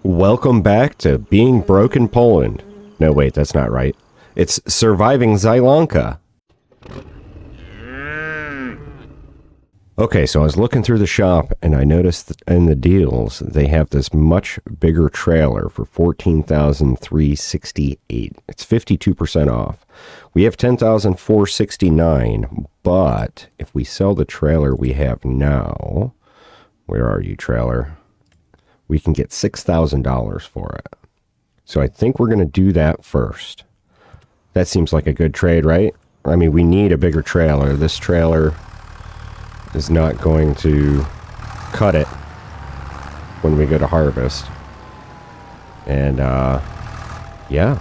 Welcome back to Being Broke in Poland. No, wait, that's not right. It's Surviving Zielonka. Okay, so I was looking through the shop and I noticed that in the deals they have this much bigger trailer for $14,368. It's 52% off. We have $10,469, but if we sell the trailer we have now, where are you, trailer? We can get $6,000 for it. So I think we're going to do that first. That seems like a good trade, right? I mean, we need a bigger trailer. This trailer is not going to cut it when we go to harvest. And, yeah.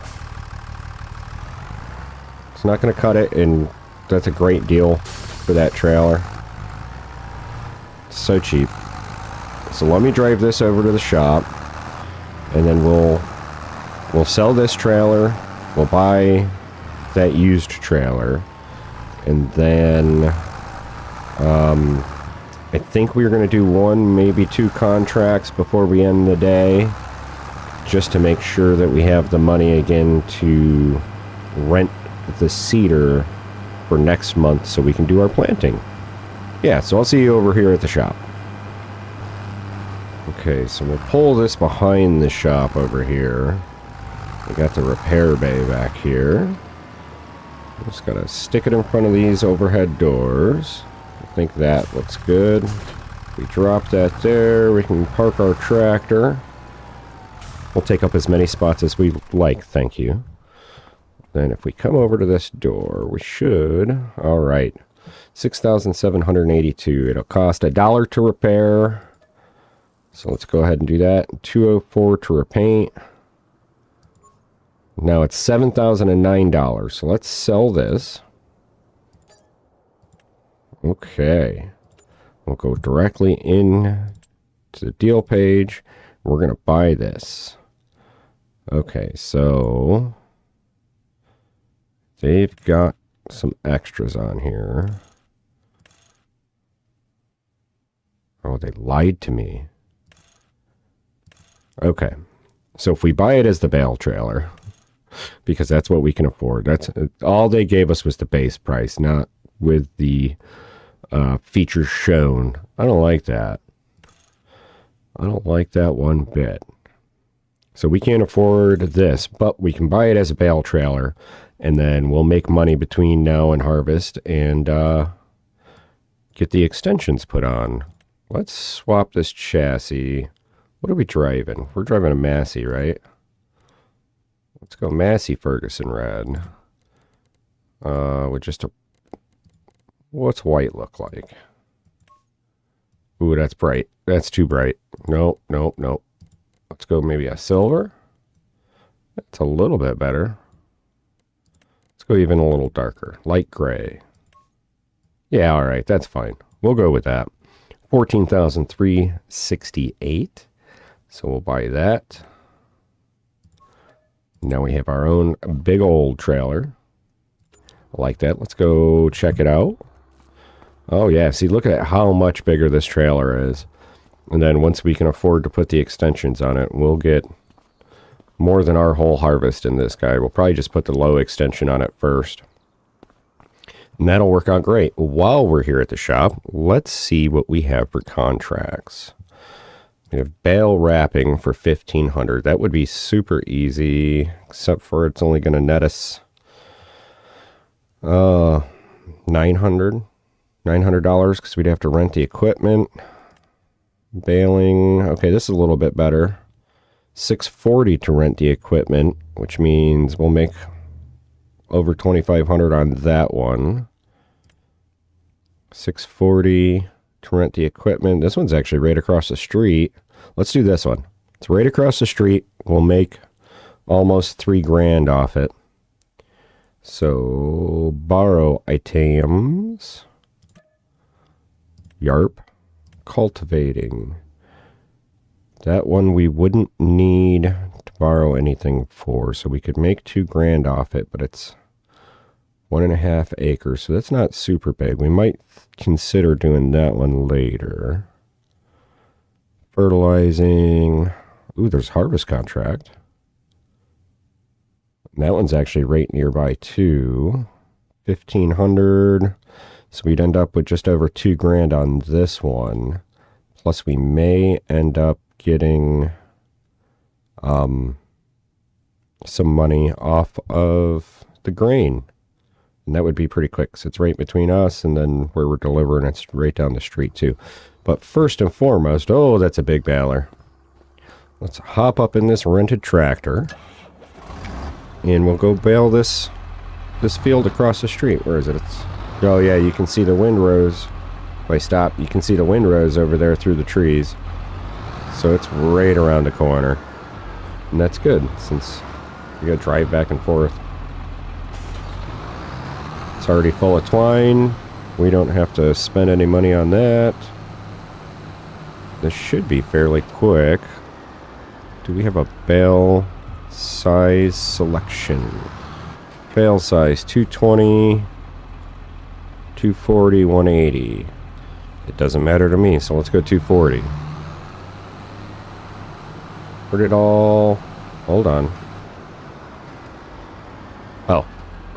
It's not going to cut it, and that's a great deal for that trailer. It's so cheap. So let me drive this over to the shop, and then we'll sell this trailer, we'll buy that used trailer, and then I think we're going to do one, maybe two contracts before we end the day, just to make sure that we have the money again to rent the cedar for next month so we can do our planting. Yeah, so I'll see you over here at the shop. Okay, so we'll pull this behind the shop over here. We got the repair bay back here. Just gotta stick it in front of these overhead doors. I think that looks good. We drop that there. We can park our tractor. We'll take up as many spots as we like, thank you. Then if we come over to this door, we should... Alright. $6,782. It'll cost $1 to repair. So let's go ahead and do that. $204 to repaint. Now it's $7,009. So let's sell this. Okay. We'll go directly in to the deal page. We're going to buy this. Okay, so they've got some extras on here. Oh, they lied to me. Okay, so if we buy it as the bale trailer, because that's what we can afford, that's all they gave us was the base price, not with the features shown. I don't like that. I don't like that one bit. So we can't afford this, but we can buy it as a bale trailer, and then we'll make money between now and harvest and get the extensions put on. Let's swap this chassis. What are we driving? We're driving a Massey, right? Let's go Massey Ferguson red. With just a... What's white look like? Ooh, that's bright. That's too bright. Nope, nope, nope. Let's go maybe a silver. That's a little bit better. Let's go even a little darker. Light gray. Yeah, alright, that's fine. We'll go with that. $14,368. So we'll buy that. Now we have our own big old trailer. I like that. Let's go check it out. Oh yeah, see, look at how much bigger this trailer is. And then once we can afford to put the extensions on it, we'll get more than our whole harvest in this guy. We'll probably just put the low extension on it first. And that'll work out great. While we're here at the shop, let's see what we have for contracts. We have bale wrapping for $1,500. That would be super easy, except for it's only going to net us $900 because we'd have to rent the equipment. Baling, okay, this is a little bit better. $640 to rent the equipment, which means we'll make over $2,500 on that one. $640 to rent the equipment. This one's actually right across the street. Let's do this one. It's right across the street. We'll make almost $3,000 off it. So borrow items. Yarp. Cultivating. That one we wouldn't need to borrow anything for, so we could make $2,000 off it, but it's 1.5 acres, so that's not super big. We might consider doing that one later. Fertilizing. Ooh, there's harvest contract. And that one's actually right nearby too. 1,500. So we'd end up with just over $2,000 on this one. Plus we may end up getting some money off of the grain. And that would be pretty quick. So it's right between us and then where we're delivering. It's right down the street too. But first and foremost, oh, that's a big baler. Let's hop up in this rented tractor. And we'll go bale this field across the street. Where is it? Oh yeah, you can see the windrows. If I stop, you can see the windrows over there through the trees. So it's right around the corner. And that's good, since we gotta drive back and forth. It's already full of twine. We don't have to spend any money on that. This should be fairly quick. Do we have a bale size selection? Bale size 220, 240, 180. It doesn't matter to me, so let's go 240. Where did all... Hold on.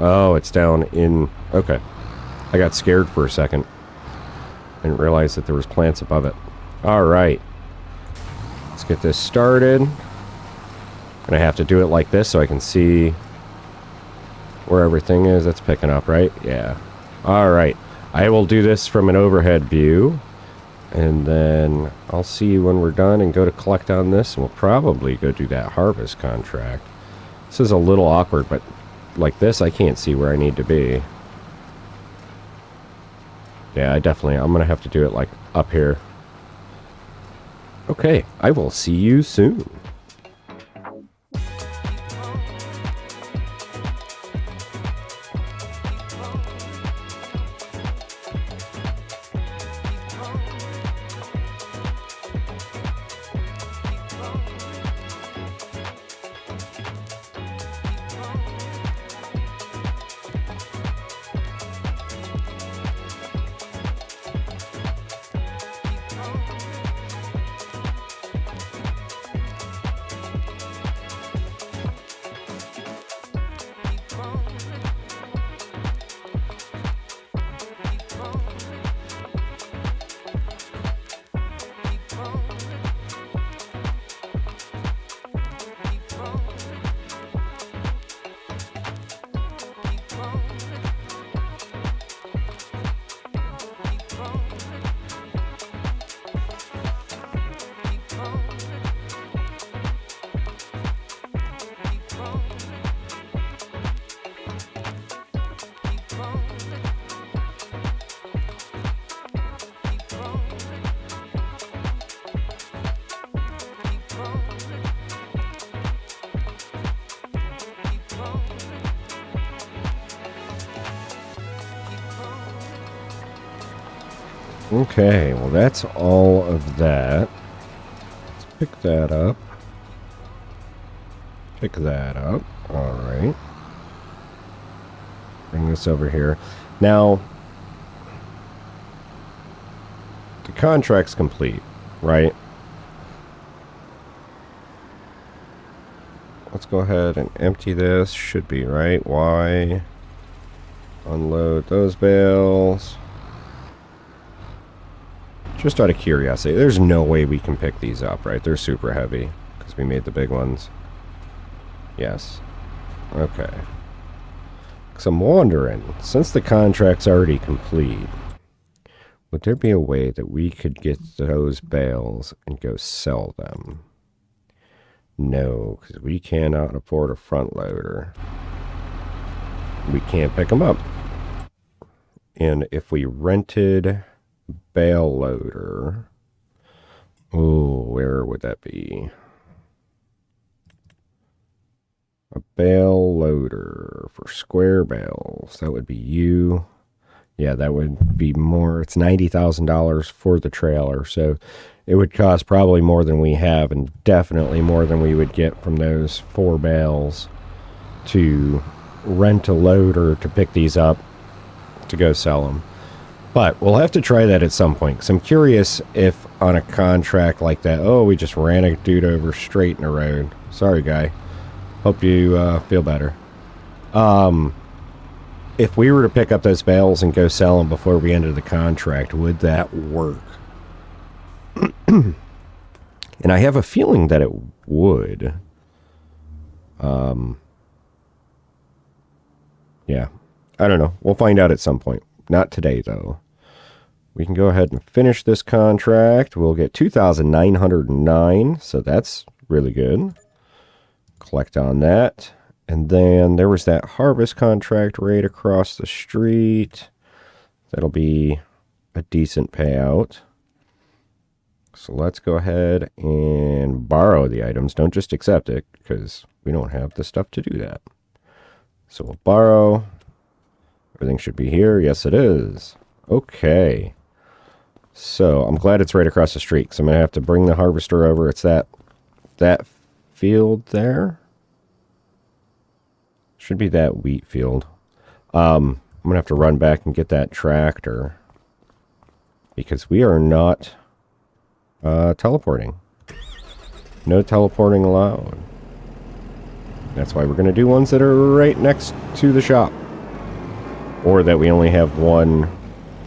Oh, it's down in... Okay. I got scared for a second. Didn't realize that there was plants above it. Alright. Let's get this started. Gonna have to do it like this so I can see where everything is. That's picking up, right? Yeah. Alright. I will do this from an overhead view. And then I'll see you when we're done and go to collect on this. And we'll probably go do that harvest contract. This is a little awkward, but like this, I can't see where I need to be. Yeah, I'm going to have to do it like up here. Okay, I will see you soon. Okay, well that's all of that. Let's pick that up. Pick that up. Alright. Bring this over here. Now, the contract's complete, right? Let's go ahead and empty this. Should be, right? Y. Unload those bales. Just out of curiosity, there's no way we can pick these up, right? They're super heavy because we made the big ones. Yes. Okay. Because I'm wondering, since the contract's already complete, would there be a way that we could get those bales and go sell them? No, because we cannot afford a front loader. We can't pick them up. And if we rented bale loader, oh, where would that be? A bale loader for square bales. That would be you. Yeah, that would be more. It's $90,000 for the trailer. So it would cost probably more than we have, and definitely more than we would get from those 4 bales to rent a loader to pick these up to go sell them. But we'll have to try that at some point, because I'm curious if on a contract like that, oh, we just ran a dude over straight in the road. Sorry, guy. Hope you feel better. If we were to pick up those bales and go sell them before we ended the contract, would that work? And I have a feeling that it would. Yeah. I don't know. We'll find out at some point. Not today, though. We can go ahead and finish this contract. We'll get 2,909, so that's really good. Collect on that. And then there was that harvest contract right across the street. That'll be a decent payout. So let's go ahead and borrow the items. Don't just accept it, because we don't have the stuff to do that. So we'll borrow. Everything should be here. Yes, it is. Okay. So I'm glad it's right across the street, because I'm going to have to bring the harvester over. It's that field there. Should be that wheat field. I'm going to have to run back and get that tractor, because we are not teleporting. No teleporting allowed. That's why we're going to do ones that are right next to the shop. Or that we only have one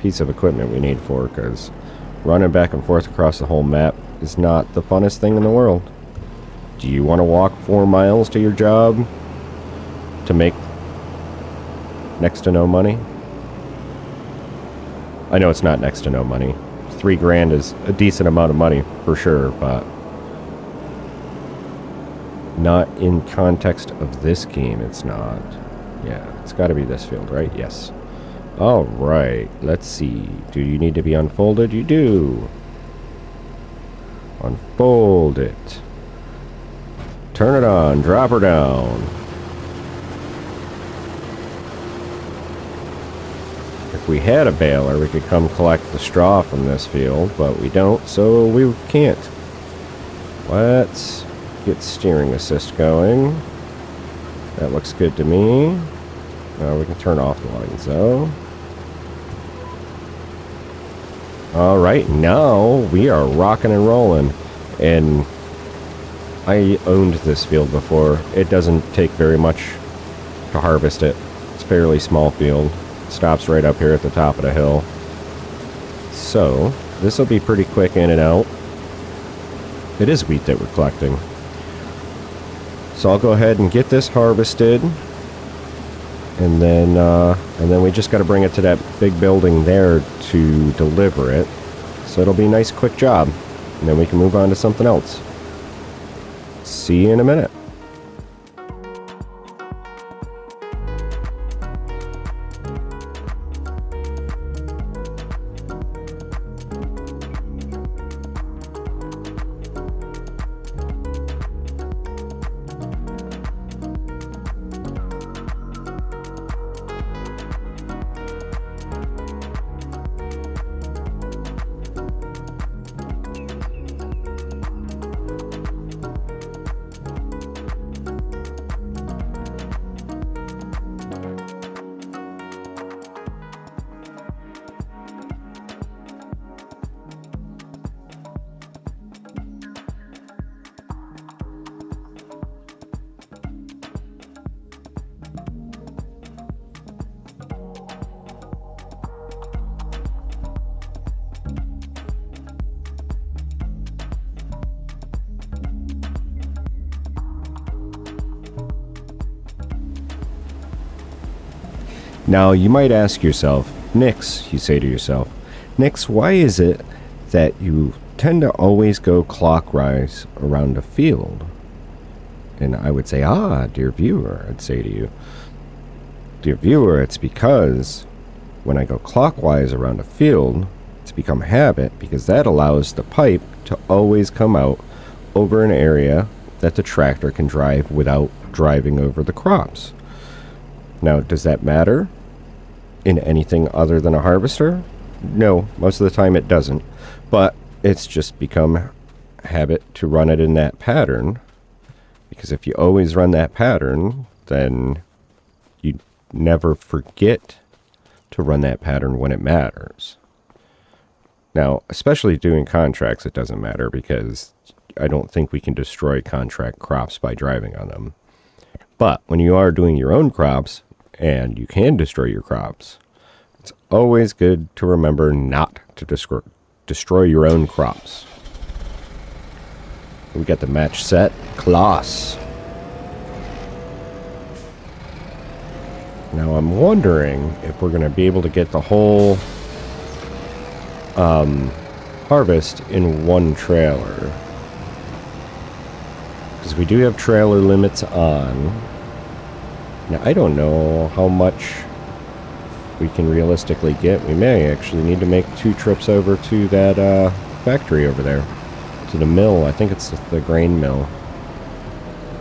piece of equipment we need for, because running back and forth across the whole map is not the funnest thing in the world. Do you want to walk 4 miles to your job to make next to no money? I know it's not next to no money. $3,000 is a decent amount of money for sure, but not in context of this game. It's not. Yeah, it's got to be this field, right? Yes. All right. Let's see. Do you need to be unfolded? You do. Unfold it. Turn it on. Drop her down. If we had a baler, we could come collect the straw from this field, but we don't, so we can't. Let's get steering assist going. That looks good to me. We can turn off the lines, though. Alright, now we are rocking and rolling. And I owned this field before. It doesn't take very much to harvest it. It's a fairly small field. It stops right up here at the top of the hill. So, this will be pretty quick in and out. It is wheat that we're collecting. So I'll go ahead and get this harvested. And then we just got to bring it to that big building there to deliver it. So it'll be a nice quick job. And then we can move on to something else. See you in a minute. Now, you might ask yourself, Nix, you say to yourself, Nix, why is it that you tend to always go clockwise around a field? And I would say, dear viewer, I'd say to you, dear viewer, it's because when I go clockwise around a field, it's become habit, because that allows the pipe to always come out over an area that the tractor can drive without driving over the crops. Now, does that matter in anything other than a harvester? No, most of the time it doesn't. But it's just become habit to run it in that pattern. Because if you always run that pattern, then you never forget to run that pattern when it matters. Now, especially doing contracts, it doesn't matter because I don't think we can destroy contract crops by driving on them. But when you are doing your own crops, and you can destroy your crops, it's always good to remember not to destroy your own crops. We got the match set. Class. Now I'm wondering if we're going to be able to get the whole harvest in one trailer. Because we do have trailer limits on. Now I don't know how much we can realistically get. We may actually need to make 2 trips over to that factory over there. To the mill. I think it's the grain mill.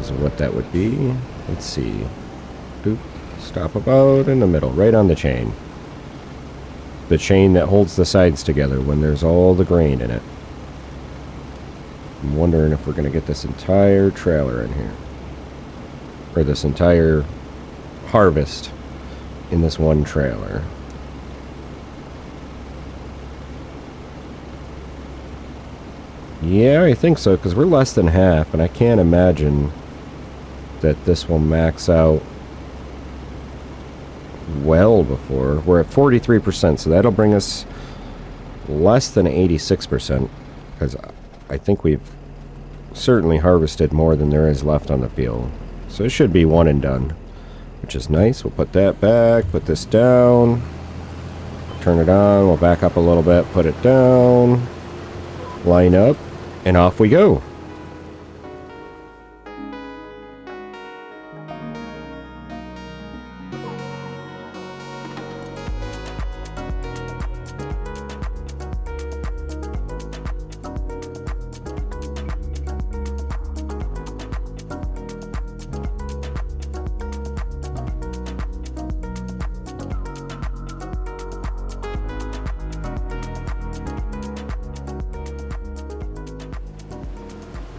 Is what that would be. Let's see. Boop. Stop about in the middle, right on the chain. The chain that holds the sides together when there's all the grain in it. I'm wondering if we're going to get this entire trailer in here. Or this entire harvest in this one trailer. Yeah, I think so, because we're less than half, and I can't imagine that this will max out well before. We're at 43%, so that'll bring us less than 86%, because I think we've certainly harvested more than there is left on the field. So it should be one and done, which is nice. We'll put that back, put this down, turn it on, we'll back up a little bit, put it down, line up, and off we go.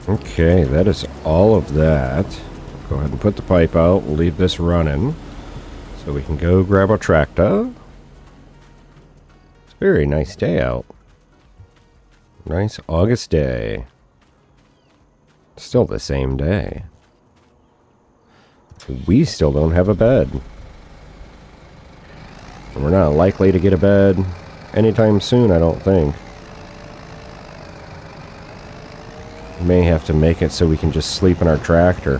Okay, that is all of that. Go ahead and put the pipe out. We'll leave this running so we can go grab our tractor. It's a very nice day out. Nice August day. Still the same day. We still don't have a bed. And we're not likely to get a bed anytime soon, I don't think. May have to make it so we can just sleep in our tractor.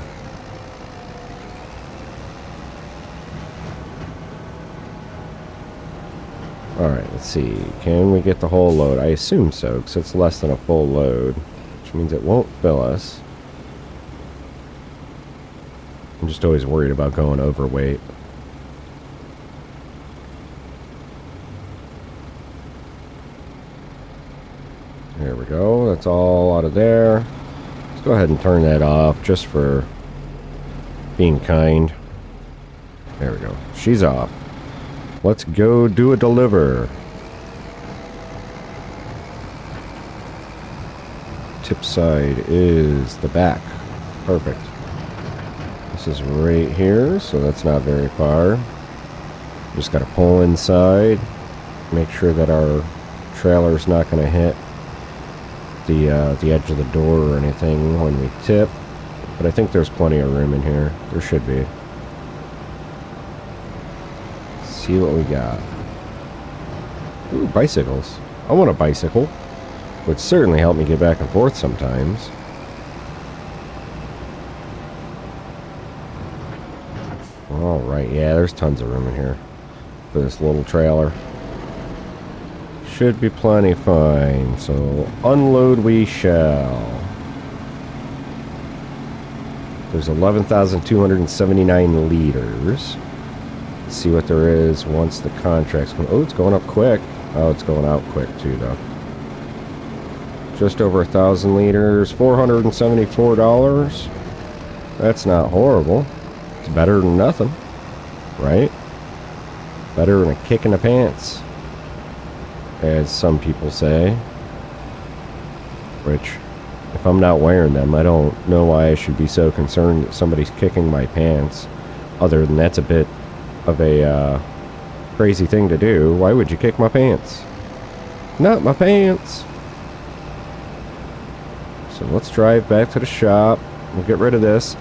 Alright, let's see. Can we get the whole load? I assume so, because it's less than a full load, which means it won't fill us. I'm just always worried about going overweight. There we go. That's all out of there. Let's go ahead and turn that off just for being kind. There we go. She's off. Let's go do a deliver. Tip side is the back. Perfect. This is right here, so that's not very far. Just got to pull inside. Make sure that our trailer's not going to hit the edge of the door or anything when we tip, but I think there's plenty of room in here. There should be. Let's see what we got. Ooh, bicycles. I want a bicycle. Would certainly help me get back and forth sometimes. Alright, yeah, there's tons of room in here for this little trailer. Should be plenty fine, so unload we shall. There's 11,279 liters. Let's see what there is once the contract's going. Oh, it's going up quick. Oh, it's going out quick too, though. Just over 1,000 liters, $474. That's not horrible. It's better than nothing, right? Better than a kick in the pants, as some people say. Which, if I'm not wearing them, I don't know why I should be so concerned that somebody's kicking my pants. Other than that's a bit of a Crazy thing to do. Why would you kick my pants? Not my pants. So let's drive back to the shop. We'll get rid of this.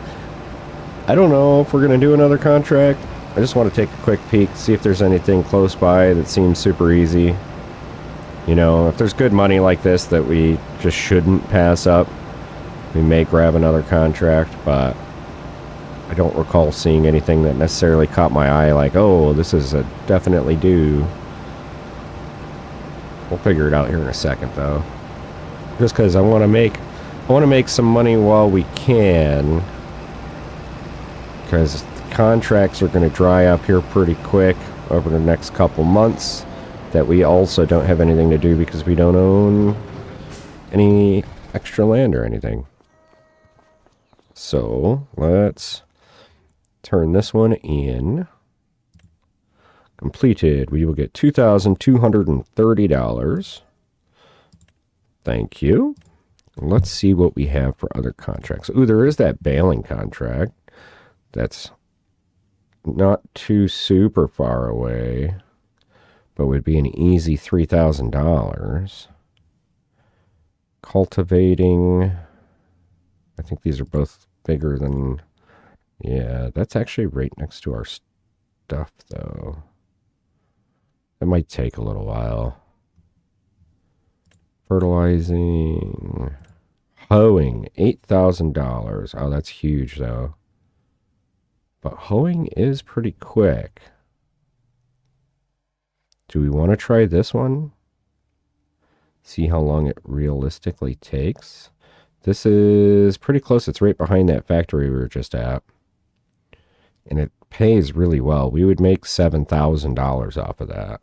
I don't know if we're going to do another contract. I just want to take a quick peek, see if there's anything close by that seems super easy. You know, if there's good money like this that we just shouldn't pass up, we may grab another contract, but I don't recall seeing anything that necessarily caught my eye like, oh, this is a definitely do. We'll figure it out here in a second, though. Just because I want to make some money while we can, because contracts are going to dry up here pretty quick over the next couple months that we also don't have anything to do because we don't own any extra land or anything. So let's turn this one in. Completed. We will get $2,230. Thank you. Let's see what we have for other contracts. Ooh, there is that baling contract. That's not too super far away, but would be an easy $3,000. Cultivating. I think these are both bigger than... Yeah, that's actually right next to our stuff, though. It might take a little while. Fertilizing. Hoeing, $8,000. Oh, that's huge, though. But hoeing is pretty quick. Do we want to try this one? See how long it realistically takes? This is pretty close. It's right behind that factory we were just at. And it pays really well. We would make $7,000 off of that.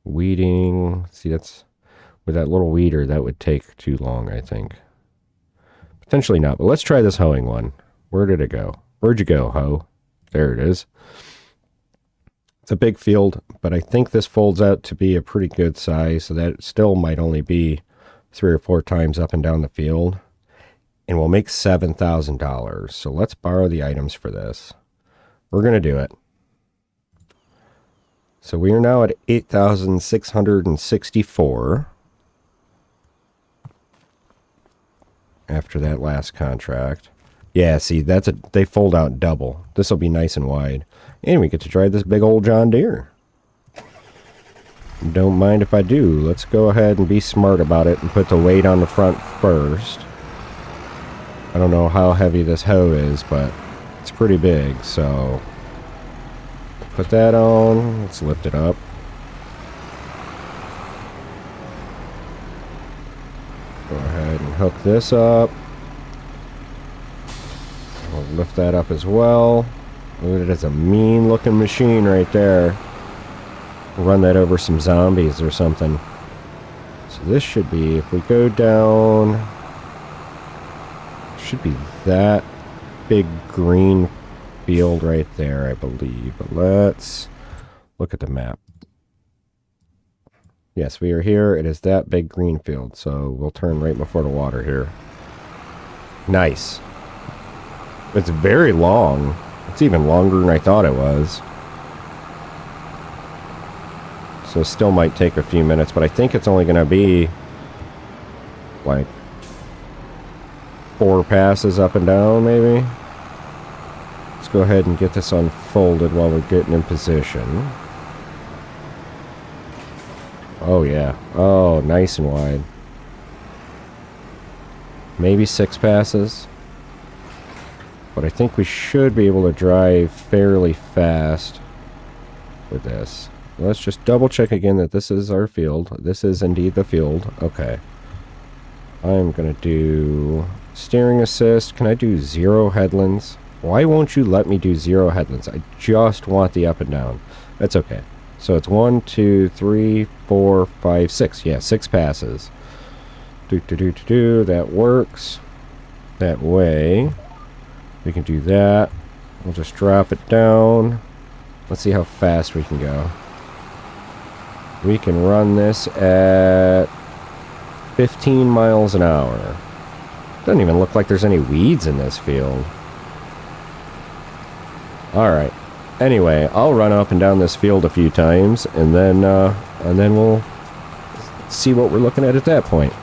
Weeding. See, that's... With that little weeder, that would take too long, I think. Potentially not, but let's try this hoeing one. Where did it go? Where'd you go, hoe? There it is. It's a big field, but I think this folds out to be a pretty good size, so that it still might only be 3 or 4 times up and down the field. And we'll make $7,000. So let's borrow the items for this. We're going to do it. So we are now at 8,664 after that last contract. Yeah, see, they fold out double. This will be nice and wide. And we get to drive this big old John Deere. Don't mind if I do. Let's go ahead and be smart about it and put the weight on the front first. I don't know how heavy this hoe is, but it's pretty big, so put that on. Let's lift it up. Go ahead and hook this up. We'll lift that up as well. Look at it, it's a mean looking machine right there. We'll run that over some zombies or something. So this should be, if we go down, should be that big green field right there, I believe. But let's look at the map. Yes, we are here. It is that big green field. So we'll turn right before the water here. Nice. It's very long. It's even longer than I thought it was. So it still might take a few minutes, but I think it's only going to be like 4 passes up and down, maybe. Let's go ahead and get this unfolded while we're getting in position. Oh, yeah. Oh, nice and wide. Maybe 6 passes. But I think we should be able to drive fairly fast with this. Let's just double check again that this is our field. This is indeed the field. Okay. I'm going to do steering assist. Can I do 0 headlands? Why won't you let me do 0 headlands? I just want the up and down. That's okay. So it's 1, 2, 3, 4, 5, 6. Yeah, 6 passes. That works. That way. We can do that. We'll just drop it down. Let's see how fast we can go. We can run this at 15 miles an hour. Doesn't even look like there's any weeds in this field. Alright. Anyway, I'll run up and down this field a few times, and then we'll see what we're looking at that point.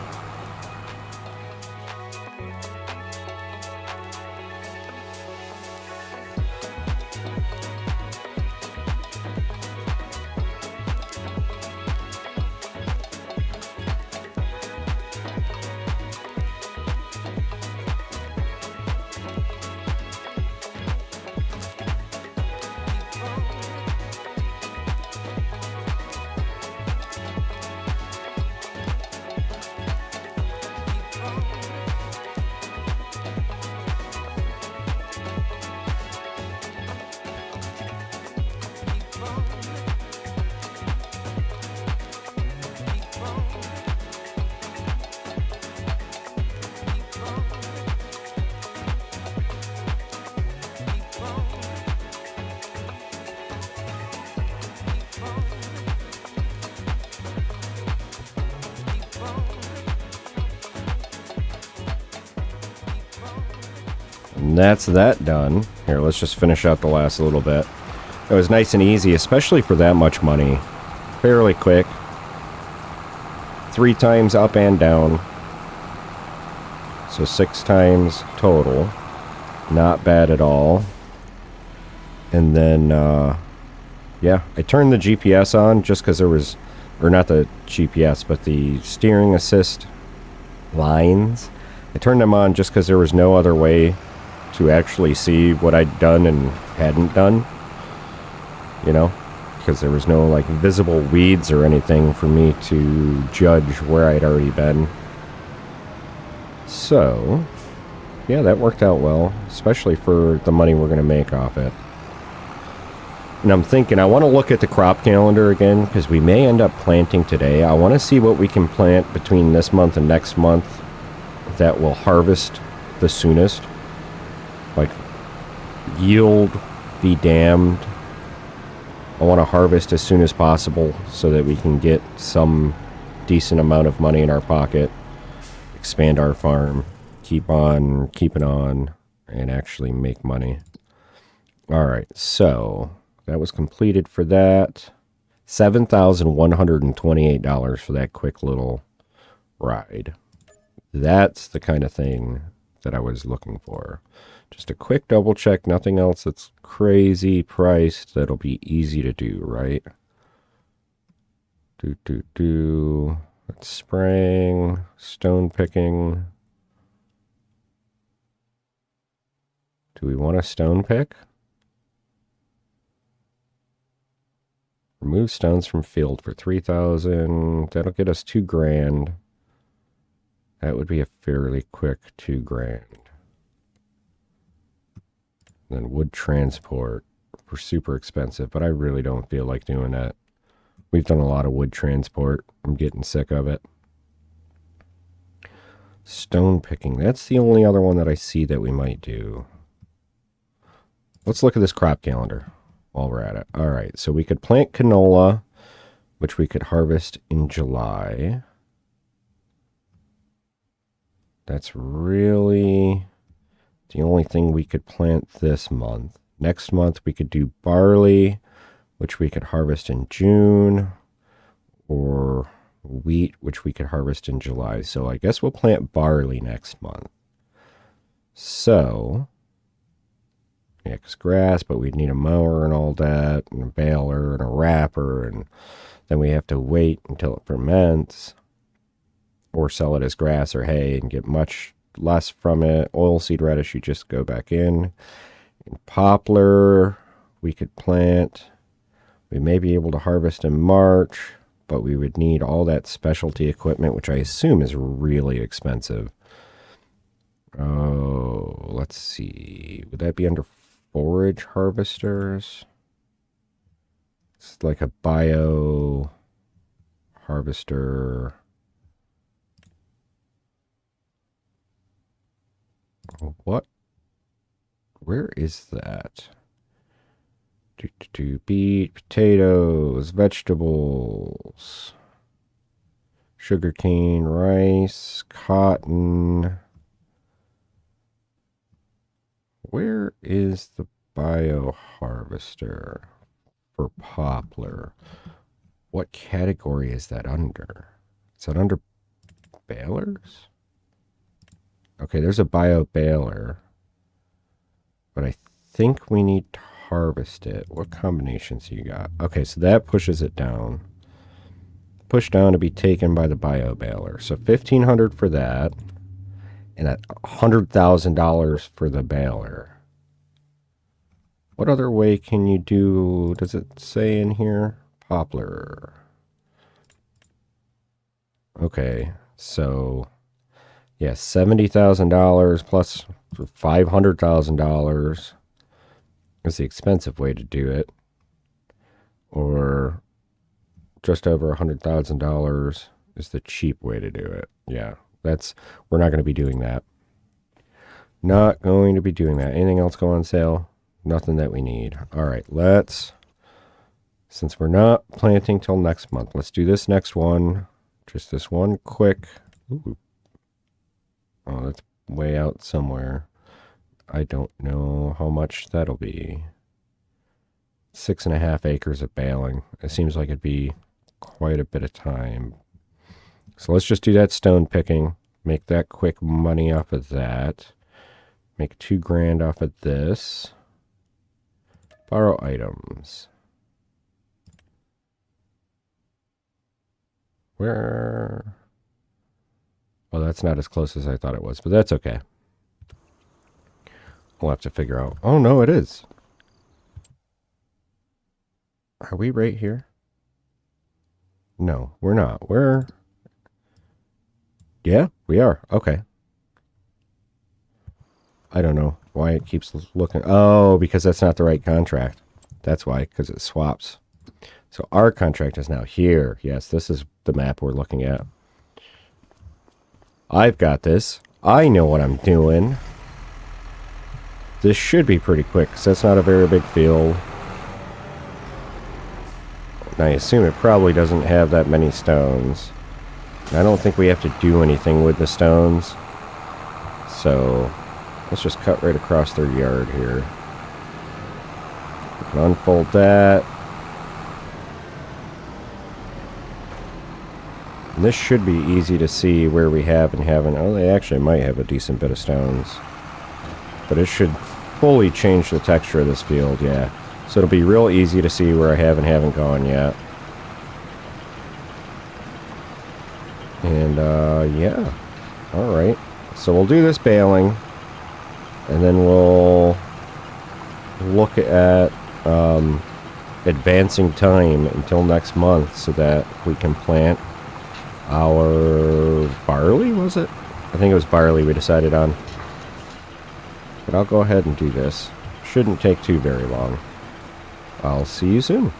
And that's that done. Here, let's just finish out the last little bit. It was nice and easy, especially for that much money. Fairly quick. 3 times up and down. So 6 times total. Not bad at all. And then, yeah, I turned the GPS on just because there was, or not the GPS, but the steering assist lines. I turned them on just because there was no other way to actually see what I'd done and hadn't done. You know, because there was no like visible weeds or anything for me to judge where I'd already been. So, yeah, that worked out well, especially for the money we're going to make off it. And I'm thinking, I want to look at the crop calendar again, because we may end up planting today. I want to see what we can plant between this month and next month that will harvest the soonest. Like, yield be damned. I want to harvest as soon as possible so that we can get some decent amount of money in our pocket, expand our farm, keep on keeping on, and actually make money. All right, so that was completed for that. $7,128 for that quick little ride. That's the kind of thing that I was looking for. Just a quick double check, nothing else that's crazy priced that'll be easy to do, right? That's spraying, stone picking. Do we want a stone pick? Remove stones from field for 3,000. That'll get us $2,000. That would be a fairly quick $2,000. Then wood transport for super expensive, but I really don't feel like doing that. We've done a lot of wood transport. I'm getting sick of it. Stone picking. That's the only other one that I see that we might do. Let's look at this crop calendar while we're at it. All right, so we could plant canola, which we could harvest in July. That's really the only thing we could plant this month. Next month we could do barley, which we could harvest in June, or wheat, which we could harvest in July. So I guess we'll plant barley next month. So, yeah, because grass, but we'd need a mower and all that, and a baler and a wrapper, and then we have to wait until it ferments, or sell it as grass or hay and get much less from it. Oilseed radish, you just go back in. And poplar, we could plant. We may be able to harvest in March, but we would need all that specialty equipment, which I assume is really expensive. Oh, let's see. Would that be under forage harvesters? It's like a bio harvester. What? Where is that? Beet, potatoes, vegetables, sugarcane, rice, cotton. Where is the bioharvester for poplar. What category is that under? Is that under balers? Okay, there's a bio baler. But I think we need to harvest it. What combinations you got? Okay, so that pushes it down. Push down to be taken by the bio baler. So $1,500 for that. And $100,000 for the baler. What other way can you do? Does it say in here? Poplar. Okay, so yeah, $70,000 plus $500,000 is the expensive way to do it, or just over $100,000 is the cheap way to do it. Yeah, we're not going to be doing that. Not going to be doing that. Anything else go on sale? Nothing that we need. All right, since we're not planting till next month, let's do this next one. Just this one quick. Ooh. Oh, that's way out somewhere. I don't know how much that'll be. 6.5 acres of baling. It seems like it'd be quite a bit of time. So let's just do that stone picking. Make that quick money off of that. Make $2,000 off of this. Borrow items. Where? Well, that's not as close as I thought it was, but that's okay. We'll have to figure out. Oh, no, it is. Are we right here? No, we're not. Yeah, we are. Okay. I don't know why it keeps looking. Oh, because that's not the right contract. That's why, because it swaps. So our contract is now here. Yes, this is the map we're looking at. I've got this. I know what I'm doing. This should be pretty quick, because that's not a very big field. And I assume it probably doesn't have that many stones. And I don't think we have to do anything with the stones. So let's just cut right across their yard here. We can unfold that. And this should be easy to see where we have and haven't. Oh, they actually might have a decent bit of stones. But it should fully change the texture of this field, yeah. So it'll be real easy to see where I have and haven't gone yet. And, yeah. Alright. So we'll do this baling. And then we'll look at advancing time until next month so that we can plant our barley, was it? I think it was barley we decided on. But I'll go ahead and do this. Shouldn't take too very long. I'll see you soon.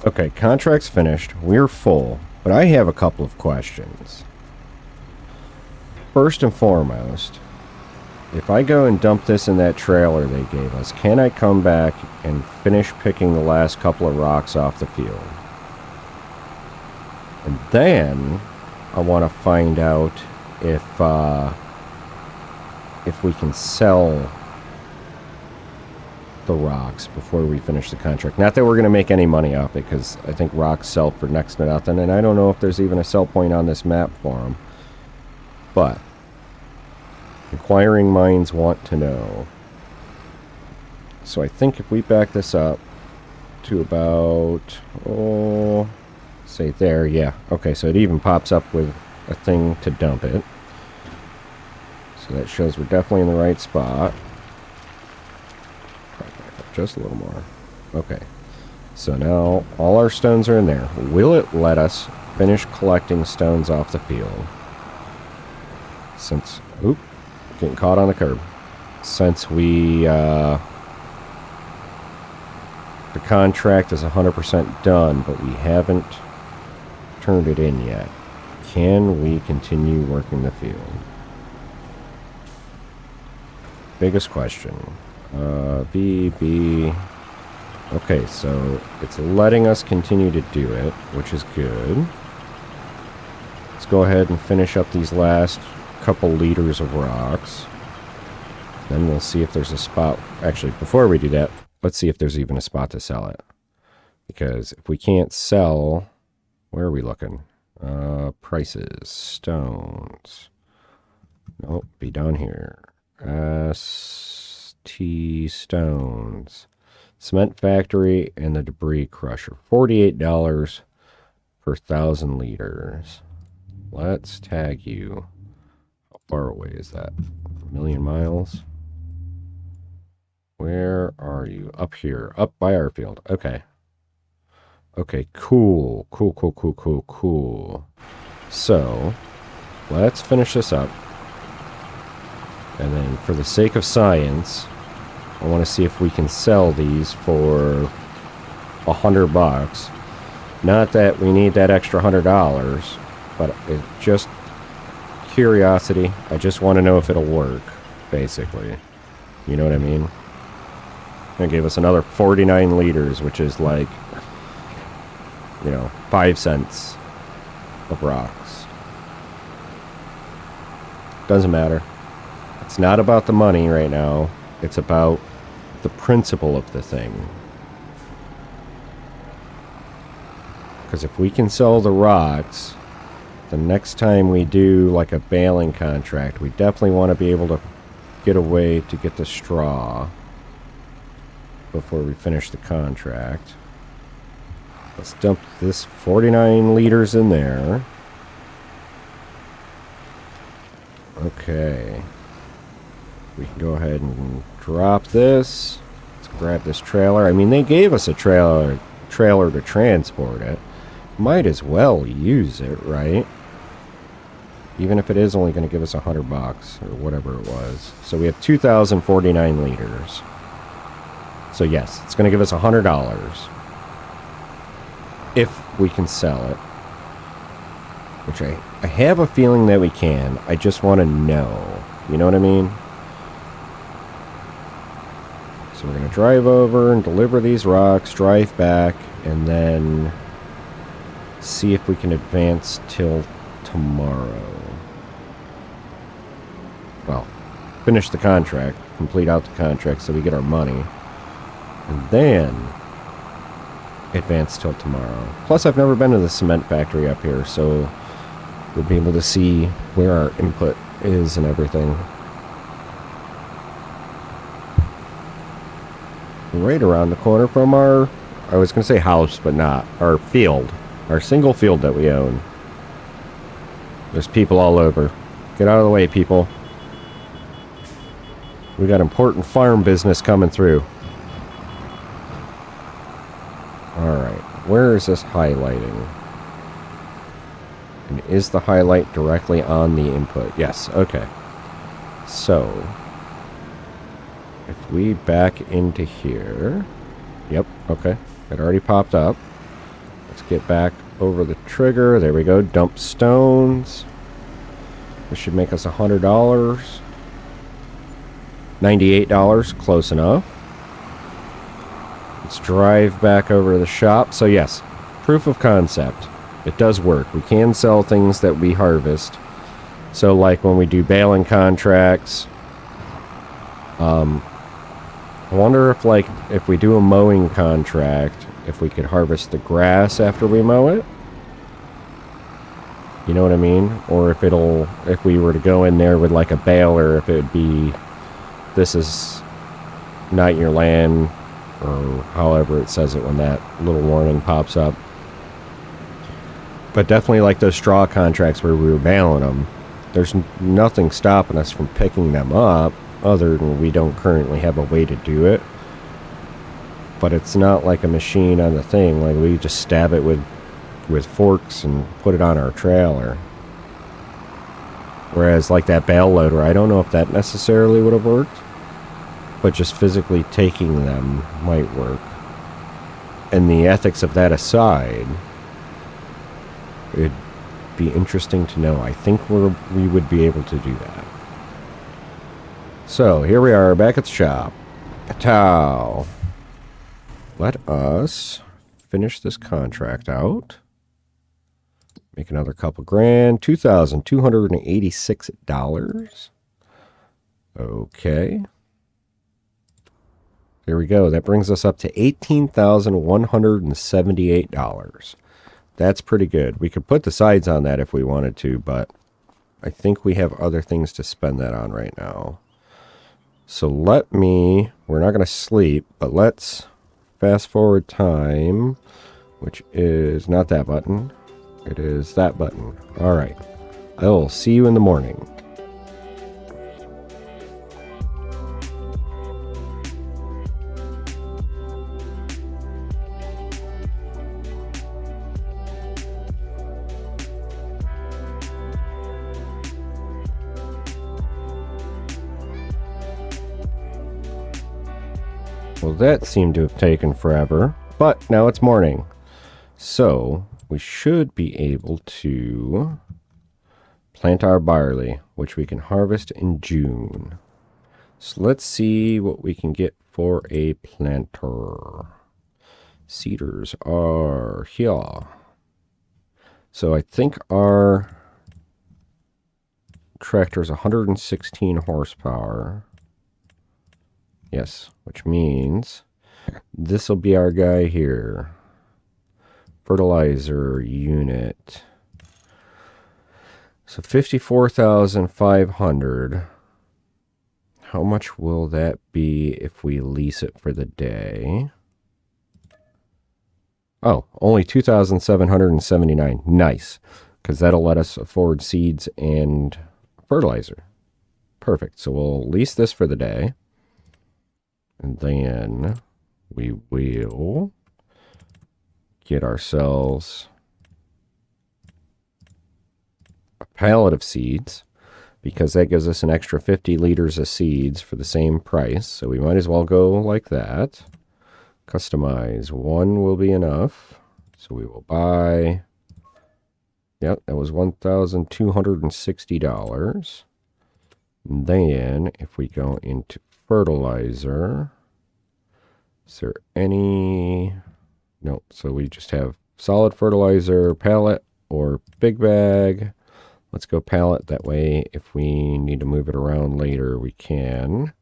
Okay, contract's finished. We're full, but I have a couple of questions. First and foremost, if I go and dump this in that trailer they gave us, can I come back and finish picking the last couple of rocks off the field? And then I want to find out if we can sell the rocks before we finish the contract. Not that we're going to make any money off it, because I think rocks sell for next to nothing, and I don't know if there's even a sell point on this map for them. But inquiring minds want to know. So I think if we back this up to about, oh, say there, yeah. Okay, so it even pops up with a thing to dump it. So that shows we're definitely in the right spot. Just a little more. Okay. So now all our stones are in there. Will it let us finish collecting stones off the field? Since, oop, getting caught on the curb. Since we, the contract is 100% done, but we haven't turned it in yet. Can we continue working the field? Biggest question. VB. Okay, so it's letting us continue to do it, which is good. Let's go ahead and finish up these last couple liters of rocks. Then we'll see if there's a spot. Actually, before we do that, let's see if there's even a spot to sell it. Because if we can't sell, where are we looking? Prices, stones. Nope, be down here. ST stones. Cement factory and the debris crusher. $48 per 1,000 liters. Let's tag you. How far away is that? A million miles? Where are you? Up here. Up by our field. Okay. Okay, cool. Cool. So, let's finish this up. And then, for the sake of science, I want to see if we can sell these for $100. Not that we need that extra $100, but it's just curiosity. I just want to know if it'll work, basically. You know what I mean? It gave us another 49 liters, which is like, 5 cents of rocks. Doesn't matter. It's not about the money right now. It's about the principle of the thing. Because if we can sell the rocks, the next time we do like a baling contract, we definitely want to be able to get a way to get the straw before we finish the contract. Let's dump this 49 liters in there. Okay. We can go ahead and drop this. Let's grab this trailer. I mean, they gave us a trailer to transport it. Might as well use it, right? Even if it is only going to give us $100 or whatever it was. So we have 2,049 liters. So yes, it's going to give us $100 if we can sell it. Which I have a feeling that we can. I just want to know. You know what I mean? So we're going to drive over and deliver these rocks, drive back, and then see if we can advance till tomorrow. Well, finish the contract, complete out the contract so we get our money, and then advance till tomorrow. Plus, I've never been to the cement factory up here, so we'll be able to see where our input is and everything. Right around the corner from our, I was going to say house, but not, our field. Our single field that we own. There's people all over. Get out of the way, people. We got important farm business coming through. Alright, where is this highlighting? And is the highlight directly on the input? Yes, okay. So, if we back into here... Yep, okay. It already popped up. Let's get back over the trigger. There we go. Dump stones. This should make us $100. $98, close enough. Let's drive back over to the shop. So yes, proof of concept. It does work. We can sell things that we harvest. So like when we do baling contracts, I wonder if we do a mowing contract, if we could harvest the grass after we mow it. You know what I mean? Or if we were to go in there with like a baler, if it would be, this is not your land, or however it says it when that little warning pops up. But definitely like those straw contracts where we were baling them, there's nothing stopping us from picking them up, other than we don't currently have a way to do it. But it's not like a machine on the thing, like we just stab it with forks and put it on our trailer. Whereas like that bale loader, I don't know if that necessarily would have worked, but just physically taking them might work. And the ethics of that aside, it'd be interesting to know. I think we would be able to do that. So here we are back at the shop. Patow. Let us finish this contract out. Make another couple grand. $2,286. Okay. There we go. That brings us up to $18,178. That's pretty good. We could put the sides on that if we wanted to, but I think we have other things to spend that on right now. So we're not going to sleep, but let's fast forward time, which is not that button. It is that button. All right. I will see you in the morning. Well, that seemed to have taken forever, but now it's morning. So we should be able to plant our barley, which we can harvest in June. So let's see what we can get for a planter. Seeders are here. So I think our tractor is 116 horsepower. Yes, which means this will be our guy here. Fertilizer unit. So 54,500. How much will that be if we lease it for the day? Oh, only 2,779. Nice, because that'll let us afford seeds and fertilizer. Perfect. So we'll lease this for the day. And then we will get ourselves a pallet of seeds, because that gives us an extra 50 liters of seeds for the same price. So we might as well go like that. Customize. One will be enough. So we will buy. Yep, that was $1,260. And then if we go into fertilizer, is there any? No, so we just have solid fertilizer, pallet, or big bag. Let's go pallet. That way, if we need to move it around later, we can.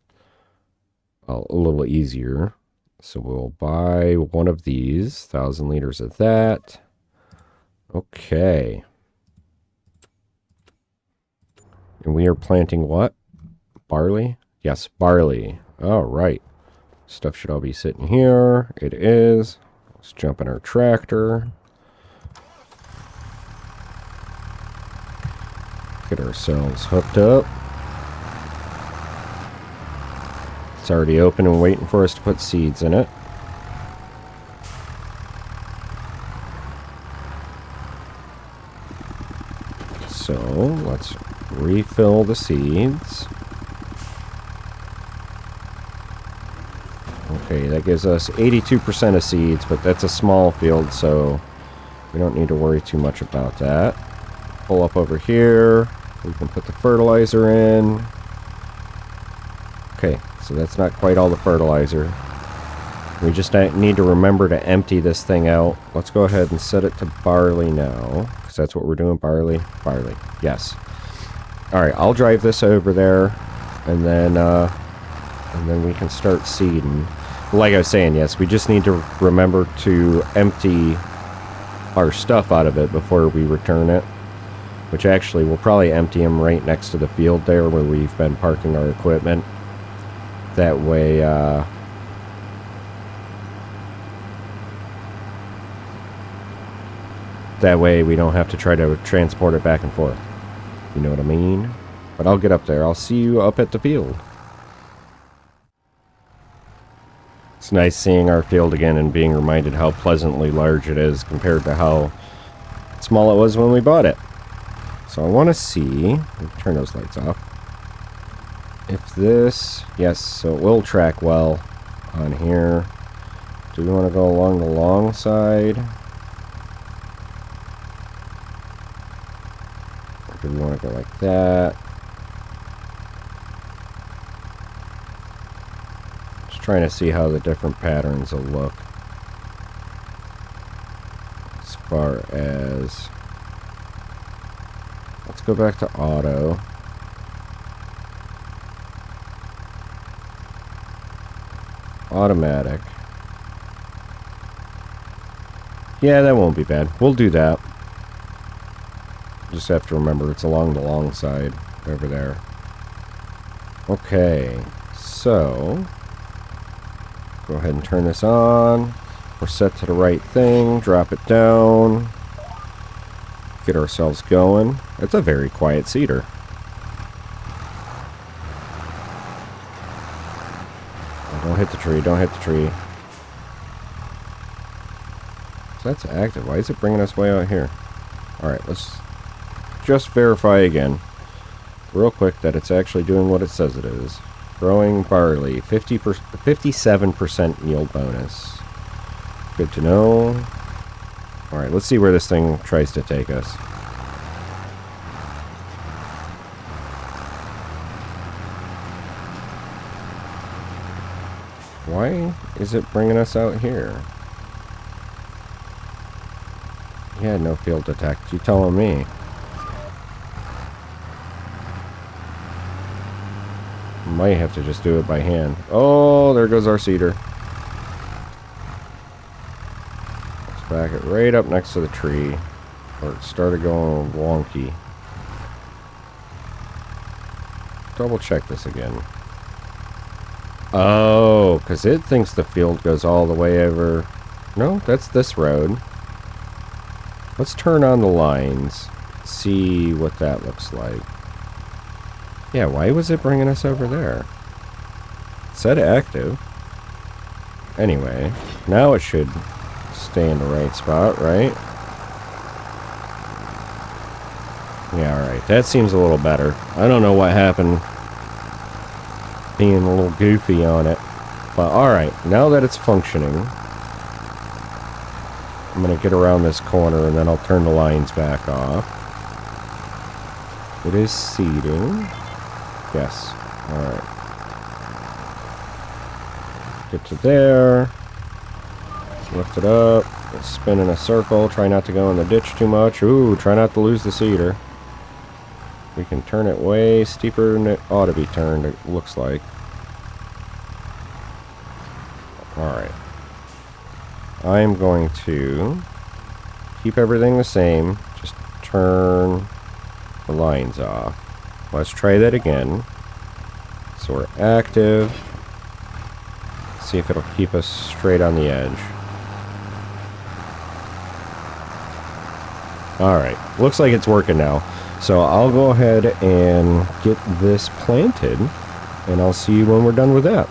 A little easier. So we'll buy one of these, 1,000 liters of that. Okay. And we are planting what? Barley? Yes, barley. All right. Stuff should all be sitting here. It is. Let's jump in our tractor. Get ourselves hooked up. It's already open and waiting for us to put seeds in it. So let's refill the seeds. Okay, that gives us 82% of seeds, but that's a small field, so we don't need to worry too much about that. Pull up over here. We can put the fertilizer in. Okay, so that's not quite all the fertilizer. We just need to remember to empty this thing out. Let's go ahead and set it to barley now, because that's what we're doing. Barley, yes. All right, I'll drive this over there, and then we can start seeding. Like I was saying, yes, we just need to remember to empty our stuff out of it before we return it, which actually we'll probably empty them right next to the field there where we've been parking our equipment. That way, we don't have to try to transport it back and forth. You know what I mean? But I'll get up there. I'll see you up at the field. It's nice seeing our field again and being reminded how pleasantly large it is compared to how small it was when we bought it. So I want to see, turn those lights off, if this, yes, so it will track well on here. Do we want to go along the long side? Or do we want to go like that? Just trying to see how the different patterns will look. As far as, let's go back to auto. Automatic. Yeah, that won't be bad. We'll do that. Just have to remember it's along the long side over there. Okay, so go ahead and turn this on. We're set to the right thing. Drop it down. Get ourselves going. It's a very quiet seeder. Don't hit the tree, don't hit the tree. So that's active. Why is it bringing us way out here? Alright, let's just verify again, real quick, that it's actually doing what it says it is. Growing barley, 57% yield bonus. Good to know. Alright, let's see where this thing tries to take us. Why is it bringing us out here? He had no field detect. You telling me? Might have to just do it by hand. Oh, there goes our seeder. Let's back it right up next to the tree. Or it started going wonky. Double check this again. Oh, because it thinks the field goes all the way over. No, that's this road. Let's turn on the lines. See what that looks like. Yeah, why was it bringing us over there? It said active. Anyway, now it should stay in the right spot, right? Yeah, alright. That seems a little better. I don't know what happened being a little goofy on it. But alright, now that it's functioning, I'm going to get around this corner and then I'll turn the lines back off. It is seeding. Yes. Alright. Get to there. Lift it up. Spin in a circle. Try not to go in the ditch too much. Ooh, try not to lose the seeder. We can turn it way steeper than it ought to be turned, it looks like. Alright. I'm going to keep everything the same. Just turn the lines off. Let's try that again. So we're active. See if it'll keep us straight on the edge. Alright. Looks like it's working now. So I'll go ahead and get this planted, and I'll see you when we're done with that.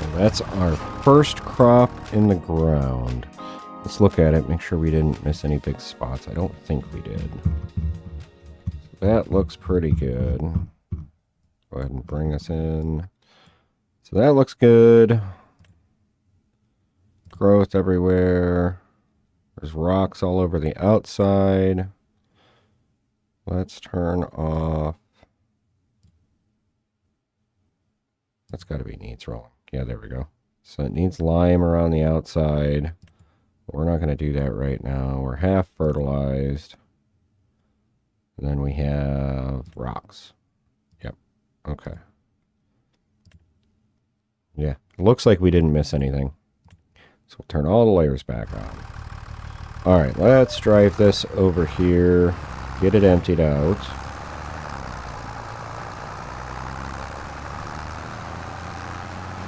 And that's our first crop in the ground. Let's look at it, make sure we didn't miss any big spots. I don't think we did. That looks pretty good. Go ahead and bring us in. So that looks good. Growth everywhere. There's rocks all over the outside. Let's turn off. That's got to be needs rolling. Yeah, there we go. So it needs lime around the outside. But we're not going to do that right now. We're half fertilized. And then we have rocks. Yep. Okay. Yeah. Looks like we didn't miss anything. So we'll turn all the layers back on. Alright, let's drive this over here. Get it emptied out.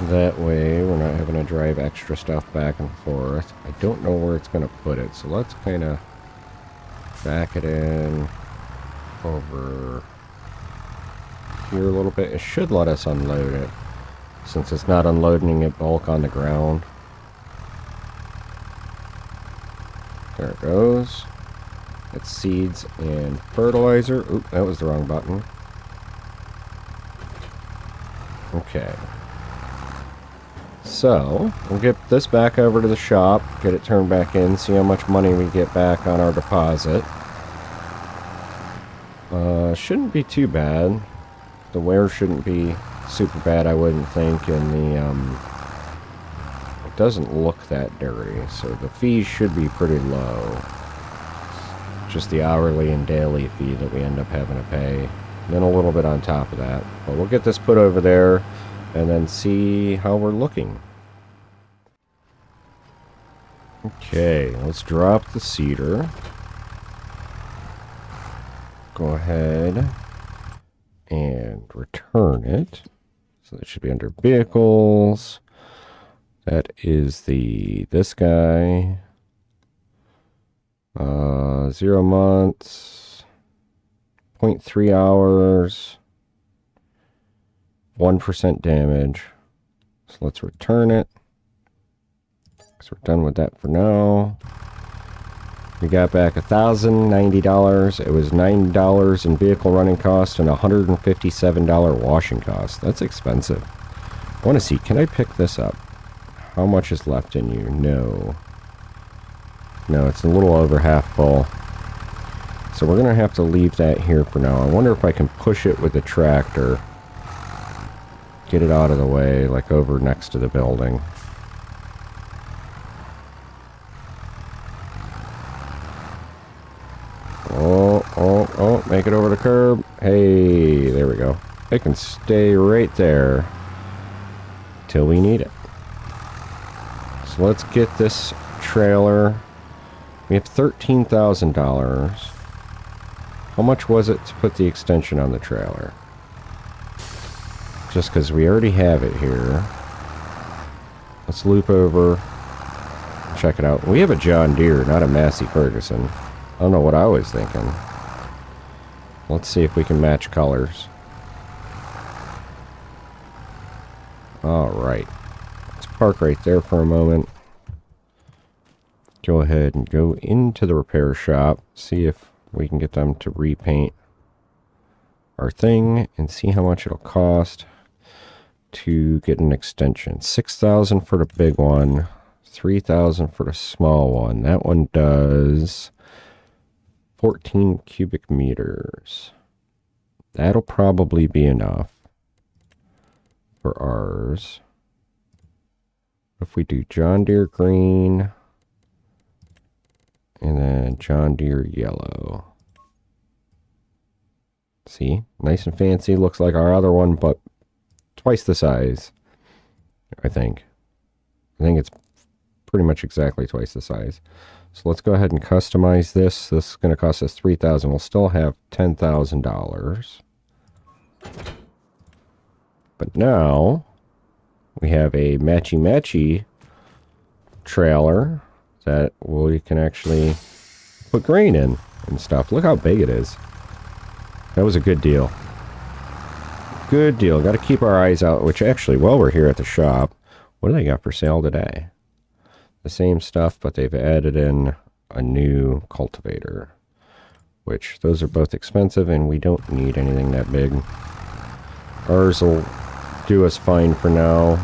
That way we're not having to drive extra stuff back and forth. I don't know where it's going to put it. So let's kind of back it in over here a little bit. It should let us unload it since it's not unloading it bulk on the ground. There it goes. It's seeds and fertilizer. Oop, that was the wrong button. Okay. So, we'll get this back over to the shop, get it turned back in, see how much money we get back on our deposit. Shouldn't be too bad. The wear shouldn't be super bad, I wouldn't think, and the, it doesn't look that dirty, so the fees should be pretty low. Just the hourly and daily fee that we end up having to pay. And then a little bit on top of that. But we'll get this put over there and then see how we're looking. Okay, let's drop the cedar. Go ahead and return it. So that should be under vehicles. That is this guy. 0 months. 0.3 hours. 1% damage. So let's return it. So we're done with that for now. We got back $1,090. It was $9 in vehicle running cost and $157 washing cost. That's expensive. I want to see, can I pick this up? How much is left in you? No. No, it's a little over half full. So we're going to have to leave that here for now. I wonder if I can push it with the tractor. Get it out of the way, like over next to the building. Oh, make it over the curb. Hey, there we go. It can stay right there till we need it. So let's get this trailer. We have $13,000. How much was it to put the extension on the trailer? Just because we already have it here. Let's loop over. Check it out. We have a John Deere, not a Massey Ferguson. I don't know what I was thinking. Let's see if we can match colors. Alright. Let's park right there for a moment. Go ahead and go into the repair shop. See if we can get them to repaint our thing and see how much it'll cost to get an extension. $6,000 for the big one. $3,000 for the small one. That one does 14 cubic meters. That'll probably be enough for ours. If we do John Deere green and then John Deere yellow. See? Nice and fancy. Looks like our other one, but twice the size, I think. I think it's pretty much exactly twice the size. So let's go ahead and customize this. This is going to cost us $3,000. We'll still have $10,000. But now we have a matchy-matchy trailer that we can actually put grain in and stuff. Look how big it is. That was a good deal. Good deal. Got to keep our eyes out, which actually, while we're here at the shop, what do they got for sale today? The same stuff, but they've added in a new cultivator, which those are both expensive and we don't need anything that big. Ours will do us fine for now.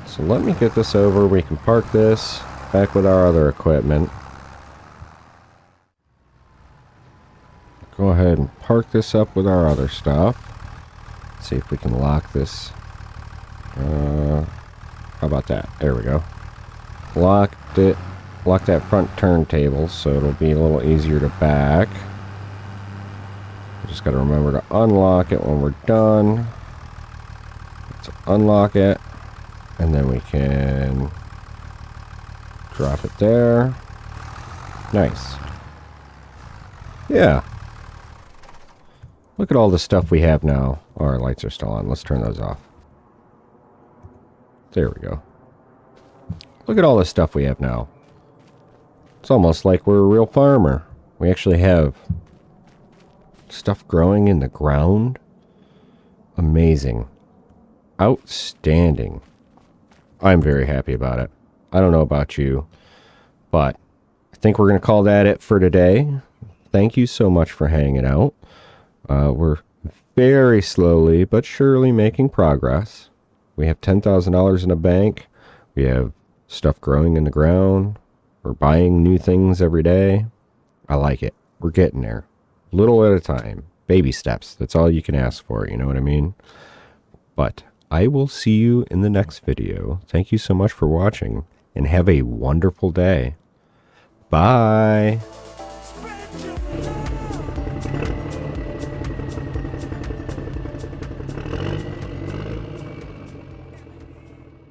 So let me get this over. We can park this back with our other equipment. Go ahead and park this up with our other stuff. See if we can lock this. How about that? There we go. Locked it. Lock that front turntable so it'll be a little easier to back. Just got to remember to unlock it when we're done. Let's unlock it. And then we can drop it there. Nice. Yeah. Look at all the stuff we have now. Oh, our lights are still on. Let's turn those off. There we go. Look at all the stuff we have now. It's almost like we're a real farmer. We actually have stuff growing in the ground. Amazing. Outstanding. I'm very happy about it. I don't know about you, but I think we're going to call that it for today. Thank you so much for hanging out. We're very slowly but surely making progress. We have $10,000 in the bank. We have stuff growing in the ground. We're buying new things every day. I like it. We're getting there. Little at a time. Baby steps. That's all you can ask for. You know what I mean? But I will see you in the next video. Thank you so much for watching and have a wonderful day. Bye.